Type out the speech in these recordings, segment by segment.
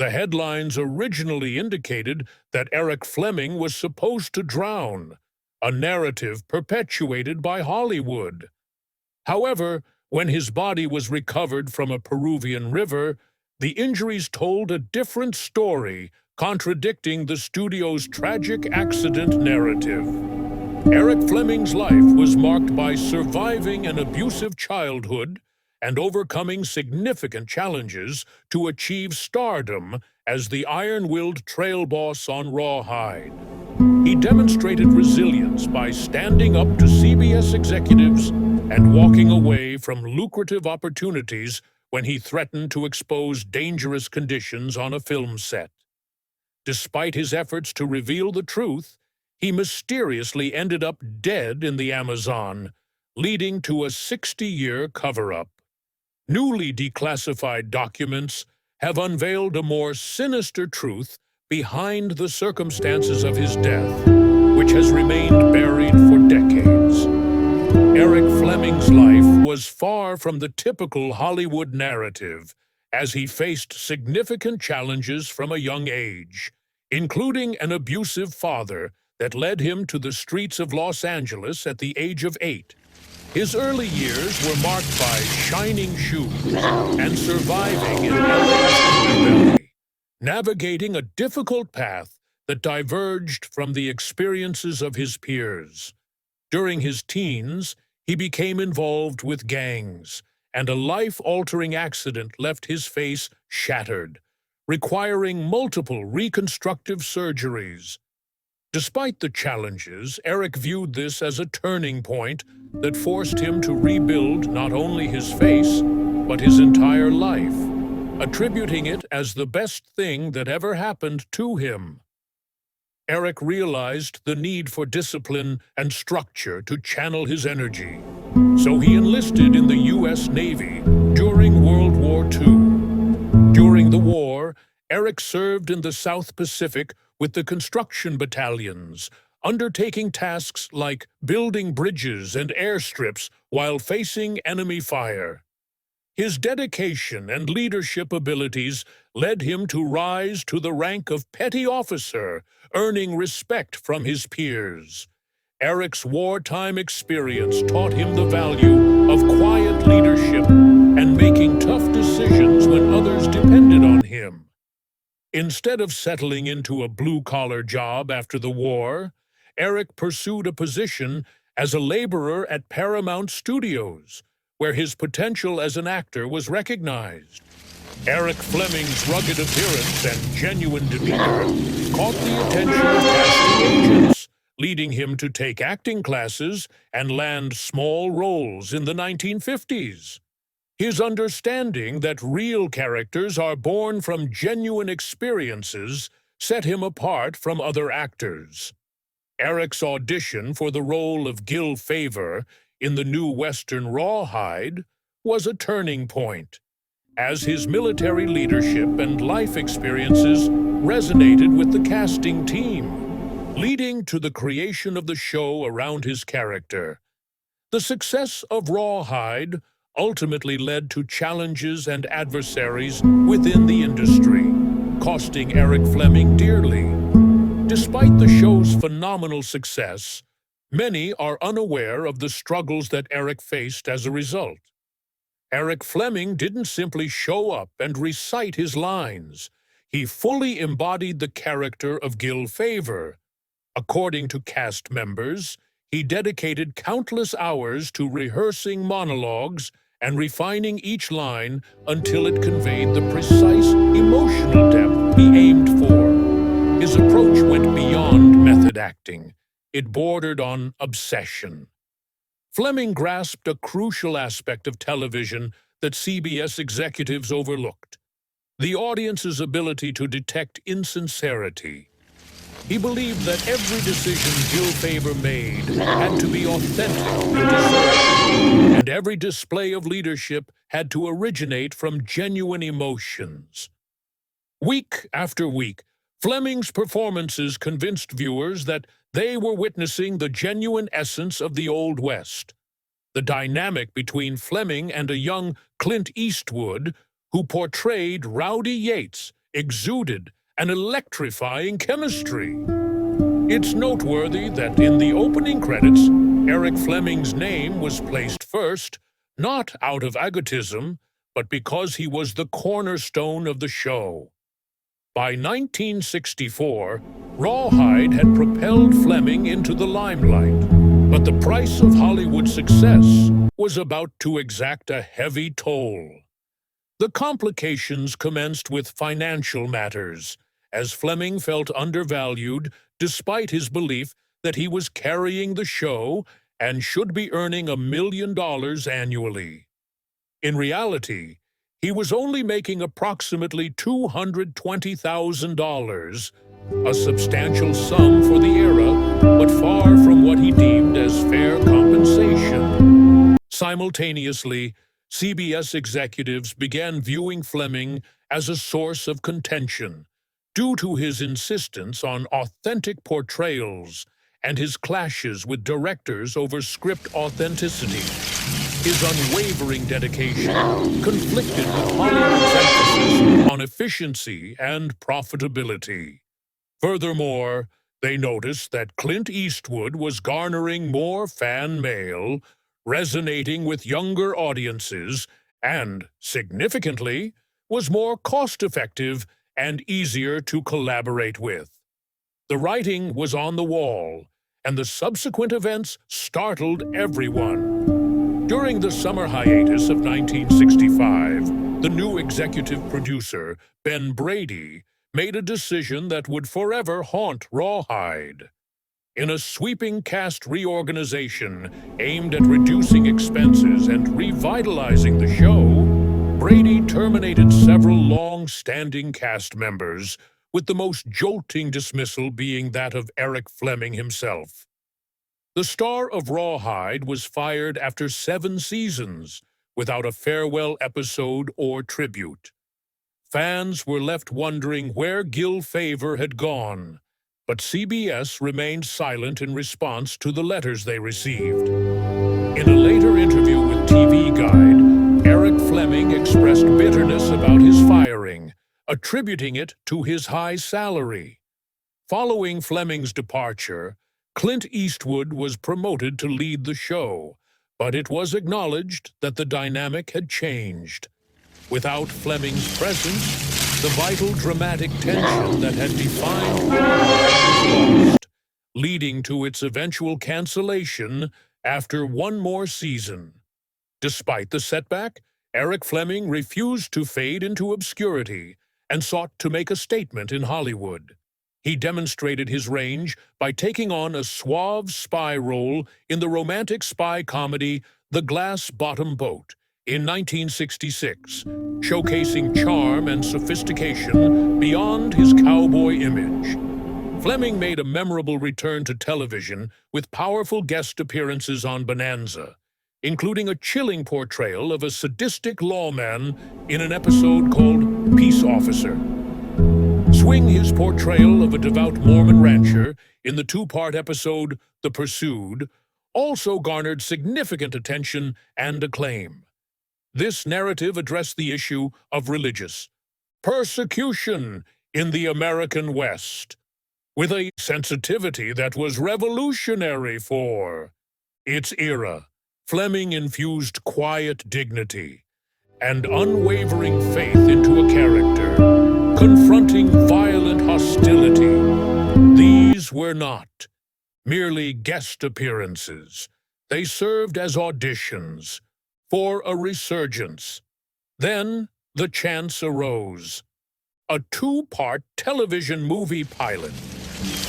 The headlines originally indicated that Eric Fleming was supposed to drown, a narrative perpetuated by Hollywood. However, when his body was recovered from a Peruvian river, the injuries told a different story, contradicting the studio's tragic accident narrative. Eric Fleming's life was marked by surviving an abusive childhood and overcoming significant challenges to achieve stardom as the iron-willed trail boss on Rawhide. He demonstrated resilience by standing up to CBS executives and walking away from lucrative opportunities when he threatened to expose dangerous conditions on a film set. Despite his efforts to reveal the truth, he mysteriously ended up dead in the Amazon, leading to a 60-year cover-up. Newly declassified documents have unveiled a more sinister truth behind the circumstances of his death, which has remained buried for decades. Eric Fleming's life was far from the typical Hollywood narrative, as he faced significant challenges from a young age, including an abusive father that led him to the streets of Los Angeles at the age of 8. His early years were marked by shining shoes and surviving in everlasting rebellion, navigating a difficult path that diverged from the experiences of his peers. During his teens, he became involved with gangs, and a life-altering accident left his face shattered, requiring multiple reconstructive surgeries. Despite the challenges, Eric viewed this as a turning point that forced him to rebuild not only his face, but his entire life, attributing it as the best thing that ever happened to him. Eric realized the need for discipline and structure to channel his energy, so he enlisted in the U.S. Navy during World War II. During the war, Eric served in the South Pacific with the construction battalions, undertaking tasks like building bridges and airstrips while facing enemy fire. His dedication and leadership abilities led him to rise to the rank of petty officer, earning respect from his peers. Eric's wartime experience taught him the value of quiet leadership and making tough decisions when others depended on him. Instead of settling into a blue-collar job after the war, Eric pursued a position as a laborer at Paramount Studios, where his potential as an actor was recognized. Eric Fleming's rugged appearance and genuine demeanor caught the attention of casting agents, leading him to take acting classes and land small roles in the 1950s. His understanding that real characters are born from genuine experiences set him apart from other actors. Eric's audition for the role of Gil Favor in the new Western Rawhide was a turning point, as his military leadership and life experiences resonated with the casting team, leading to the creation of the show around his character. The success of Rawhide ultimately led to challenges and adversaries within the industry, costing Eric Fleming dearly. Despite the show's phenomenal success, many are unaware of the struggles that Eric faced as a result. Eric Fleming didn't simply show up and recite his lines. He fully embodied the character of Gil Favor. According to cast members, he dedicated countless hours to rehearsing monologues and refining each line until it conveyed the precise emotional depth he aimed for. His approach went beyond method acting. It bordered on obsession. Fleming grasped a crucial aspect of television that CBS executives overlooked: the audience's ability to detect insincerity. He believed that every decision Gil Favor made had to be authentic and deserved, and every display of leadership had to originate from genuine emotions. Week after week, Fleming's performances convinced viewers that they were witnessing the genuine essence of the Old West. The dynamic between Fleming and a young Clint Eastwood, who portrayed Rowdy Yates, exuded an electrifying chemistry. It's noteworthy that in the opening credits, Eric Fleming's name was placed first, not out of egotism, but because he was the cornerstone of the show. By 1964, Rawhide had propelled Fleming into the limelight, but the price of Hollywood success was about to exact a heavy toll. The complications commenced with financial matters, as Fleming felt undervalued despite his belief that he was carrying the show and should be earning $1 million annually. In reality, he was only making approximately $220,000, a substantial sum for the era, but far from what he deemed as fair compensation. Simultaneously, CBS executives began viewing Fleming as a source of contention due to his insistence on authentic portrayals and his clashes with directors over script authenticity. His unwavering dedication conflicted with Hollywood's emphasis on efficiency and profitability. Furthermore, they noticed that Clint Eastwood was garnering more fan mail, resonating with younger audiences, and, significantly, was more cost-effective and easier to collaborate with. The writing was on the wall, and the subsequent events startled everyone. During the summer hiatus of 1965, the new executive producer, Ben Brady, made a decision that would forever haunt Rawhide. In a sweeping cast reorganization aimed at reducing expenses and revitalizing the show, Brady terminated several long-standing cast members, with the most jolting dismissal being that of Eric Fleming himself. The star of Rawhide was fired after 7 seasons, without a farewell episode or tribute. Fans were left wondering where Gil Favor had gone, but CBS remained silent in response to the letters they received. In a later interview with TV Guide, Eric Fleming expressed bitterness about his firing, attributing it to his high salary. Following Fleming's departure, Clint Eastwood was promoted to lead the show, but it was acknowledged that the dynamic had changed. Without Fleming's presence, the vital dramatic tension that had defined Rawhide was lost, leading to its eventual cancellation after one more season. Despite the setback, Eric Fleming refused to fade into obscurity and sought to make a statement in Hollywood. He demonstrated his range by taking on a suave spy role in the romantic spy comedy The Glass Bottom Boat in 1966, showcasing charm and sophistication beyond his cowboy image. Fleming made a memorable return to television with powerful guest appearances on Bonanza, including a chilling portrayal of a sadistic lawman in an episode called Peace Officer. Swing his portrayal of a devout Mormon rancher in the 2-part episode The Pursued also garnered significant attention and acclaim. This narrative addressed the issue of religious persecution in the American West, with a sensitivity that was revolutionary for its era. Fleming infused quiet dignity and unwavering faith into a character, confronting violent hostility. These were not merely guest appearances. They served as auditions for a resurgence. Then the chance arose. A 2-part television movie pilot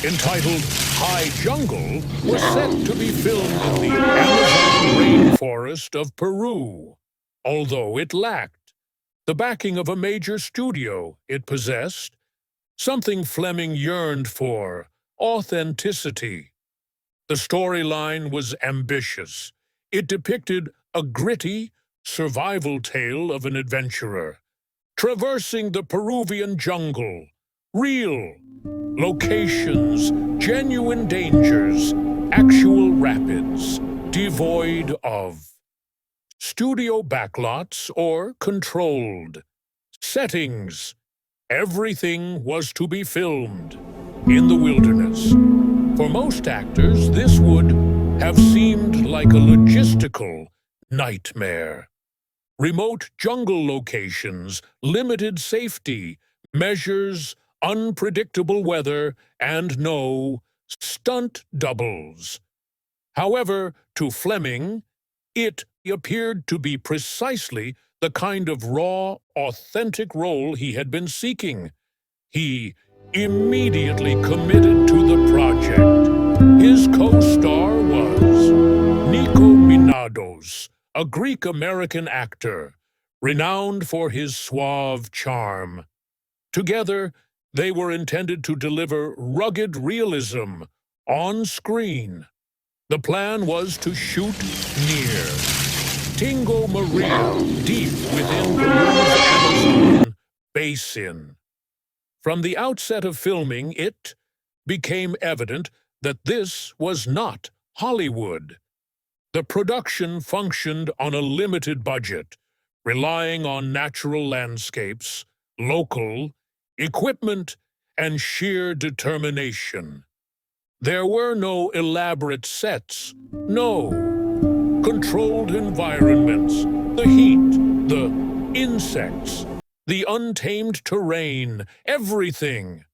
entitled High Jungle was set to be filmed in the Amazon rainforest of Peru. Although it lacked the backing of a major studio, it possessed something Fleming yearned for: authenticity. The storyline was ambitious. It depicted a gritty survival tale of an adventurer traversing the Peruvian jungle. Real locations, genuine dangers, actual rapids, devoid of studio backlots or controlled settings. Everything was to be filmed in the wilderness. For most actors, this would have seemed like a logistical nightmare. Remote jungle locations, limited safety measures, unpredictable weather, and no stunt doubles. However, to Fleming, it appeared to be precisely the kind of raw, authentic role he had been seeking. He immediately committed to the project. His co-star was Nico Minados, a Greek-American actor, renowned for his suave charm. Together, they were intended to deliver rugged realism on screen. The plan was to shoot near Tingo Maria, deep within Peru's Amazon basin. From the outset of filming, it became evident that this was not Hollywood. The production functioned on a limited budget, relying on natural landscapes, local equipment, and sheer determination. There were no elaborate sets, no controlled environments, the heat, the insects, the untamed terrain, everything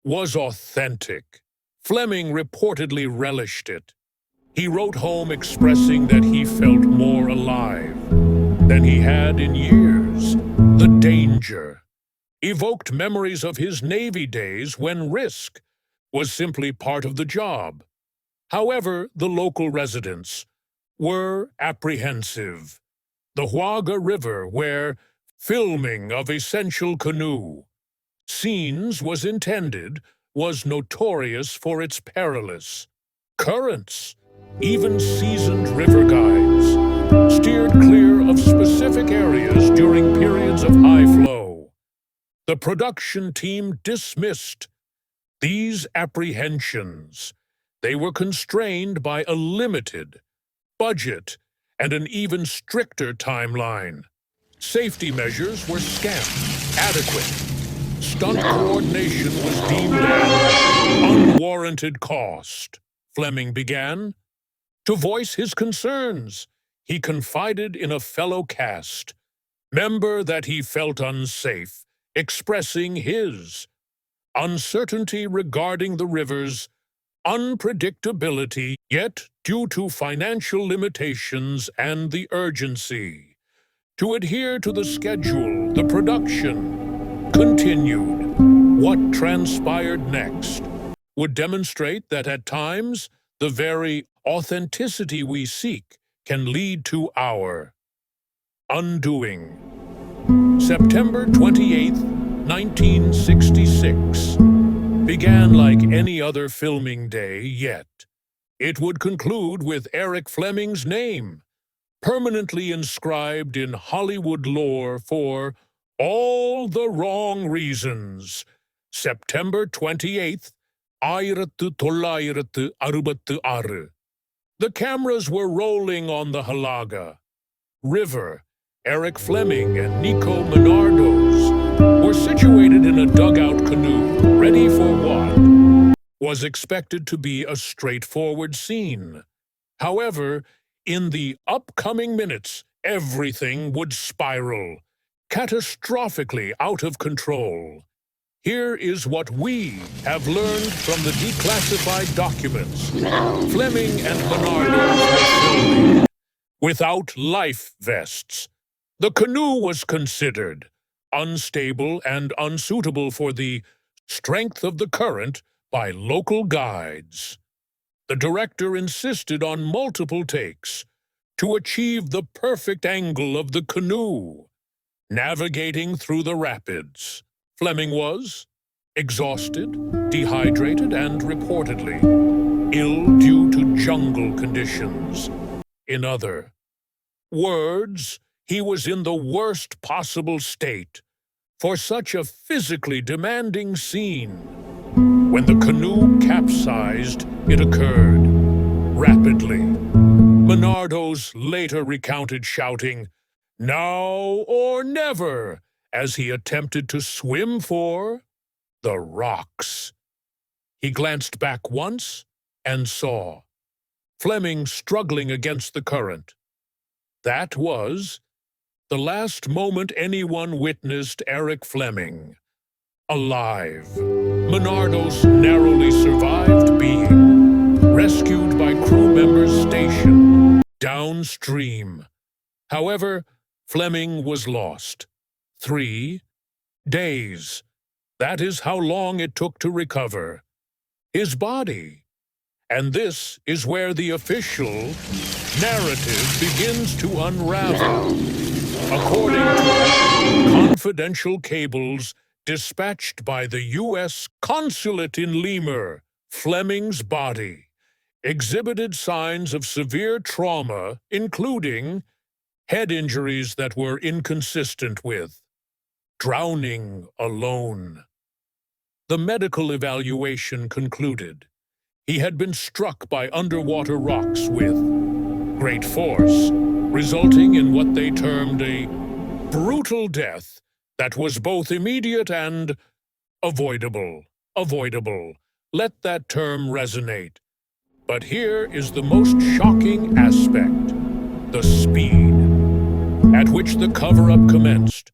was authentic. Fleming reportedly relished it. He wrote home expressing that he felt more alive than he had in years. The danger evoked memories of his Navy days when risk was simply part of the job. However, the local residents were apprehensive. The Huaga River, where filming of Essential Canoe scenes was intended, was notorious for its perilous currents. Even seasoned river guides steered clear of specific areas during periods of high flow. The production team dismissed these apprehensions. They were constrained by a limited budget and an even stricter timeline. Safety measures were scant, adequate. Stunt coordination was deemed an unwarranted cost. Fleming began to voice his concerns. He confided in a fellow cast member that he felt unsafe, expressing his uncertainty regarding the river's unpredictability, yet due to financial limitations and the urgency to adhere to the schedule, the production continued. What transpired next would demonstrate that at times the very authenticity we seek can lead to our undoing. September 28th, 1966 began like any other filming day yet. It would conclude with Eric Fleming's name permanently inscribed in Hollywood lore for all the wrong reasons. September 28th, 1966. The cameras were rolling on the Halaga River. Eric Fleming and Nico Menardos were situated in a dugout canoe, ready for what was expected to be a straightforward scene. However, in the upcoming minutes, everything would spiral, catastrophically out of control. Here is what we have learned from the declassified documents. Fleming and Menardos were filming without life vests. The canoe was considered unstable and unsuitable for the strength of the current by local guides. The director insisted on multiple takes to achieve the perfect angle of the canoe navigating through the rapids. Fleming was exhausted, dehydrated, and reportedly ill due to jungle conditions. In other words, he was in the worst possible state for such a physically demanding scene. When the canoe capsized, it occurred rapidly. Menardos later recounted shouting, "Now or never," as he attempted to swim for the rocks. He glanced back once and saw Fleming struggling against the current. That was the last moment anyone witnessed Eric Fleming alive. Menardos narrowly survived being rescued by crew members stationed downstream. However, Fleming was lost. 3 days. That is how long it took to recover his body. And this is where the official narrative begins to unravel. According to confidential cables dispatched by the U.S. consulate in Lima, Fleming's body exhibited signs of severe trauma, including head injuries that were inconsistent with drowning alone. The medical evaluation concluded he had been struck by underwater rocks with great force, resulting in what they termed a brutal death that was both immediate and avoidable. Let that term resonate. But here is the most shocking aspect: the speed at which the cover-up commenced.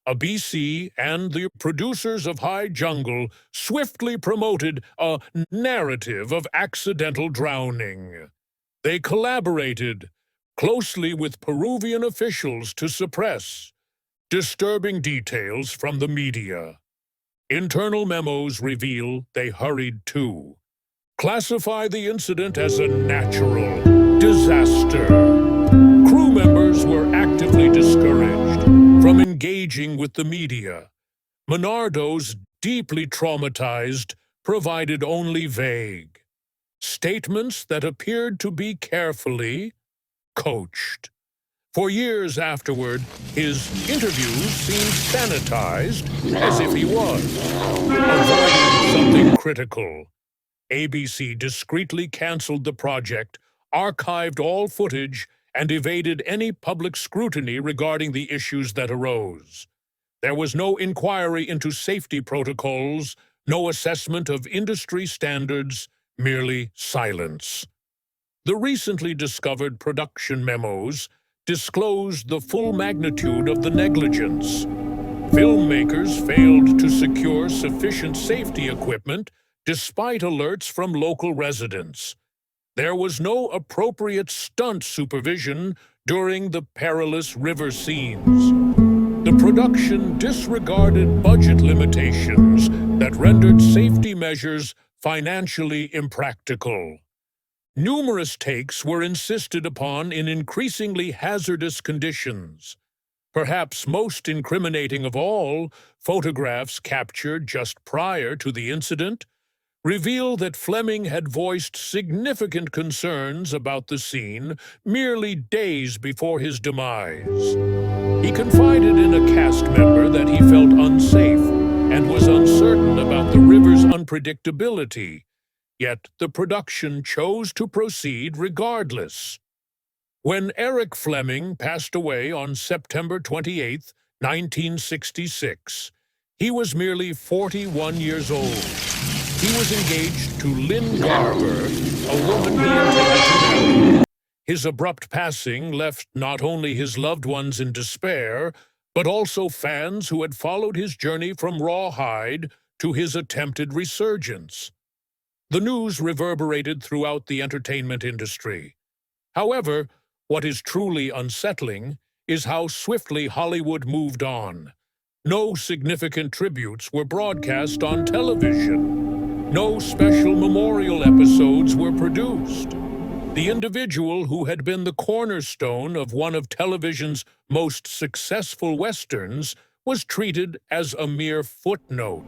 ABC and the producers of High Jungle swiftly promoted a narrative of accidental drowning. They collaborated closely with Peruvian officials to suppress disturbing details from the media. Internal memos reveal they hurried to classify the incident as a natural disaster. Crew members were actively discouraged from engaging with the media. Menardos, deeply traumatized, provided only vague statements that appeared to be carefully coached. For years afterward, his interviews seemed sanitized, as if he was avoiding something critical. ABC discreetly canceled the project, archived all footage, and evaded any public scrutiny regarding the issues that arose. There was no inquiry into safety protocols, no assessment of industry standards, merely silence. The recently discovered production memos disclosed the full magnitude of the negligence. Filmmakers failed to secure sufficient safety equipment despite alerts from local residents. There was no appropriate stunt supervision during the perilous river scenes. The production disregarded budget limitations that rendered safety measures financially impractical. Numerous takes were insisted upon in increasingly hazardous conditions. Perhaps most incriminating of all, photographs captured just prior to the incident reveal that Fleming had voiced significant concerns about the scene merely days before his demise. He confided in a cast member that he felt unsafe and was uncertain about the river's unpredictability, yet the production chose to proceed regardless. When Eric Fleming passed away on September 28, 1966, he was merely 41 years old. He was engaged to Lynn Garber, a woman he intended to marry. His abrupt passing left not only his loved ones in despair, but also fans who had followed his journey from Rawhide to his attempted resurgence. The news reverberated throughout the entertainment industry. However, what is truly unsettling is how swiftly Hollywood moved on. No significant tributes were broadcast on television. No special memorial episodes were produced. The individual who had been the cornerstone of one of television's most successful westerns was treated as a mere footnote.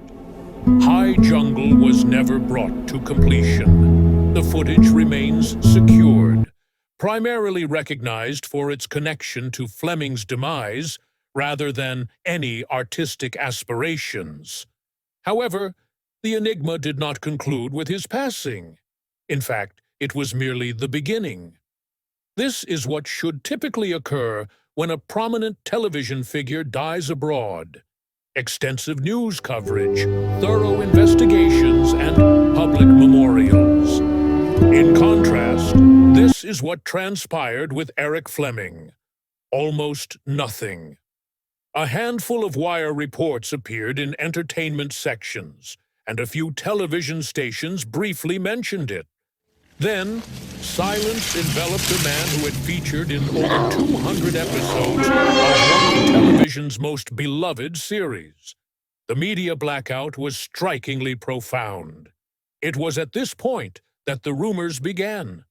High Jungle was never brought to completion. The footage remains secured, primarily recognized for its connection to Fleming's demise rather than any artistic aspirations. However, the enigma did not conclude with his passing. In fact, it was merely the beginning. This is what should typically occur when a prominent television figure dies abroad. extensive news coverage, thorough investigations, and public memorials. In contrast, this is what transpired with Eric Fleming. Almost nothing. A handful of wire reports appeared in entertainment sections, and a few television stations briefly mentioned it. Then, silence enveloped a man who had featured in over 200 episodes of one of television's most beloved series. The media blackout was strikingly profound. It was at this point that the rumors began.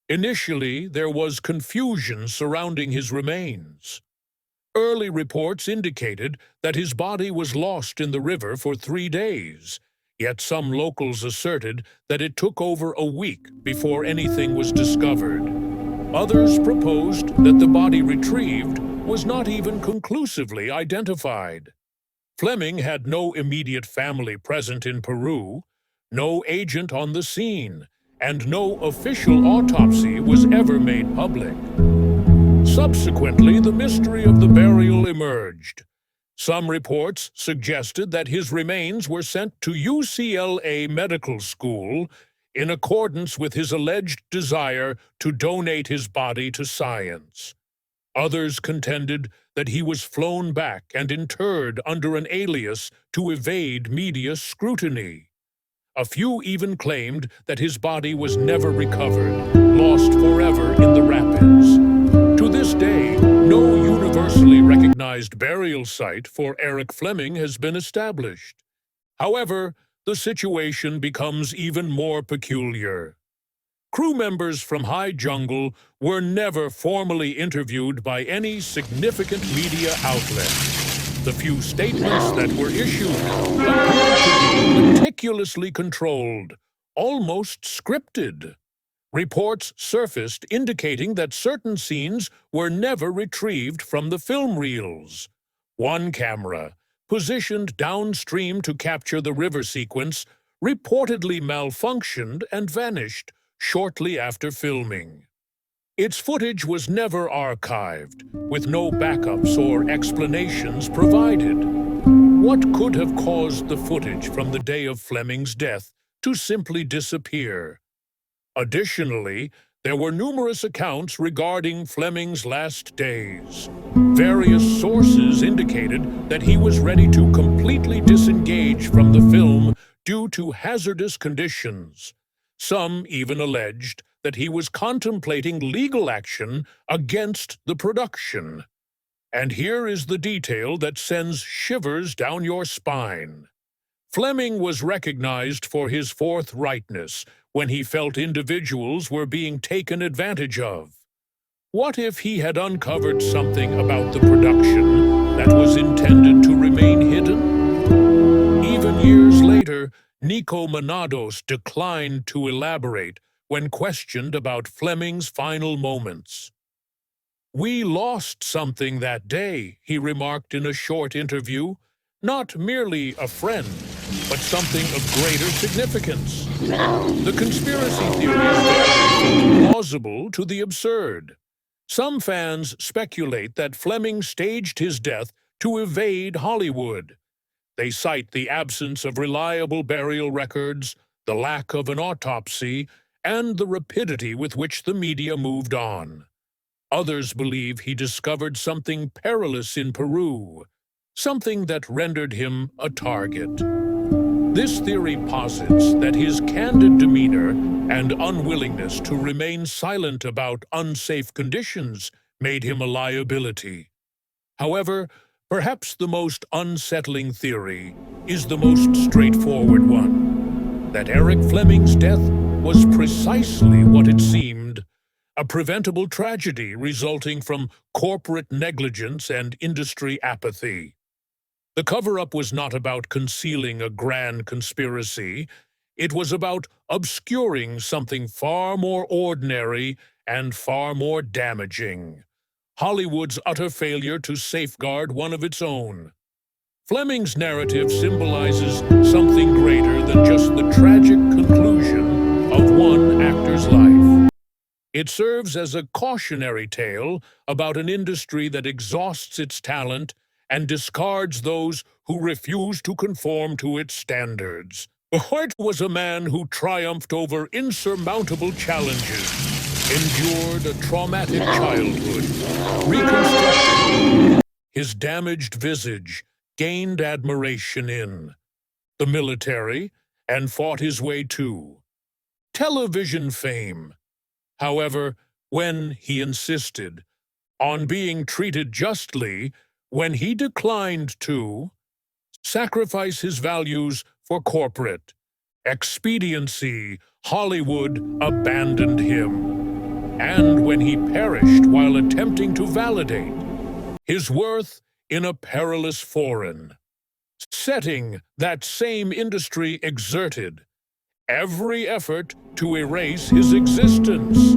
Initially, there was confusion surrounding his remains. Early reports indicated that his body was lost in the river for 3 days, yet some locals asserted that it took over a week before anything was discovered. Others proposed that the body retrieved was not even conclusively identified. Fleming had no immediate family present in Peru, no agent on the scene, and no official autopsy was ever made public. Subsequently, the mystery of the burial emerged. Some reports suggested that his remains were sent to UCLA Medical School in accordance with his alleged desire to donate his body to science. Others contended that he was flown back and interred under an alias to evade media scrutiny. A few even claimed that his body was never recovered, lost forever in the rapids. To this day, no universally recognized burial site for Eric Fleming has been established. However, the situation becomes even more peculiar. Crew members from High Jungle were never formally interviewed by any significant media outlet. The few statements that were issued appeared to be meticulously controlled, almost scripted. Reports surfaced indicating that certain scenes were never retrieved from the film reels. One camera, positioned downstream to capture the river sequence, reportedly malfunctioned and vanished shortly after filming. Its footage was never archived, with no backups or explanations provided. What could have caused the footage from the day of Fleming's death to simply disappear? Additionally, there were numerous accounts regarding Fleming's last days. Various sources indicated that he was ready to completely disengage from the film due to hazardous conditions. Some even alleged that he was contemplating legal action against the production. And here is the detail that sends shivers down your spine. Fleming was recognized for his forthrightness when he felt individuals were being taken advantage of. What if he had uncovered something about the production that was intended to remain hidden? Even years later, Nico Manados declined to elaborate when questioned about Fleming's final moments. "We lost something that day," he remarked in a short interview. "Not merely a friend, but something of greater significance." The conspiracy theories vary from the plausible to the absurd. Some fans speculate that Fleming staged his death to evade Hollywood. They cite the absence of reliable burial records, the lack of an autopsy, and the rapidity with which the media moved on. Others believe he discovered something perilous in Peru, something that rendered him a target. This theory posits that his candid demeanor and unwillingness to remain silent about unsafe conditions made him a liability. However, perhaps the most unsettling theory is the most straightforward one, that Eric Fleming's death was precisely what it seemed, a preventable tragedy resulting from corporate negligence and industry apathy. The cover-up was not about concealing a grand conspiracy. It was about obscuring something far more ordinary and far more damaging: Hollywood's utter failure to safeguard one of its own. Fleming's narrative symbolizes something greater than just the tragic conclusion of one actor's life. It serves as a cautionary tale about an industry that exhausts its talent and discards those who refuse to conform to its standards. Rawhide was a man who triumphed over insurmountable challenges, endured a traumatic childhood, reconstructed his damaged visage, gained admiration in the military, and fought his way to television fame. However, when he insisted on being treated justly, when he declined to sacrifice his values for corporate expediency, Hollywood abandoned him. And when he perished while attempting to validate his worth in a perilous foreign setting, that same industry exerted every effort to erase his existence.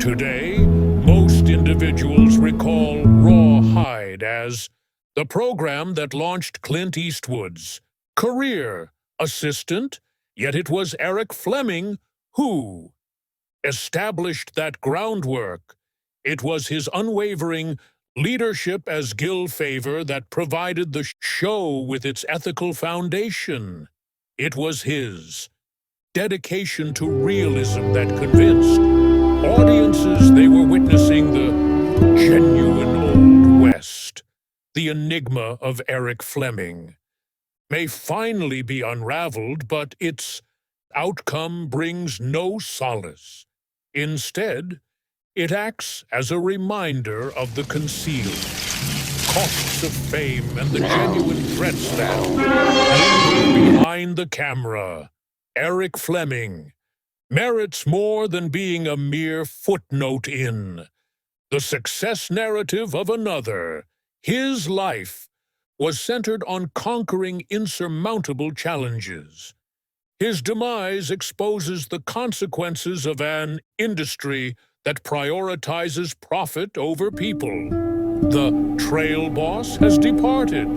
Today, most individuals recall Rawhide as the program that launched Clint Eastwood's career assistant, yet it was Eric Fleming who established that groundwork. It was his unwavering leadership as Gil Favor that provided the show with its ethical foundation. It was his dedication to realism that convinced audiences they were witnessing the genuine Old West. The enigma of Eric Fleming may finally be unraveled, but its outcome brings no solace. Instead, it acts as a reminder of the concealed costs of fame and the genuine threats that linger behind the camera. Eric Fleming merits more than being a mere footnote in the success narrative of another. His life was centered on conquering insurmountable challenges. His demise exposes the consequences of an industry that prioritizes profit over people. The trail boss has departed,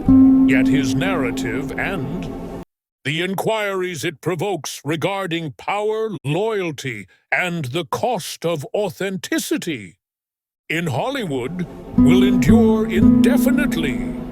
yet his narrative and the inquiries it provokes regarding power, loyalty, and the cost of authenticity in Hollywood will endure indefinitely.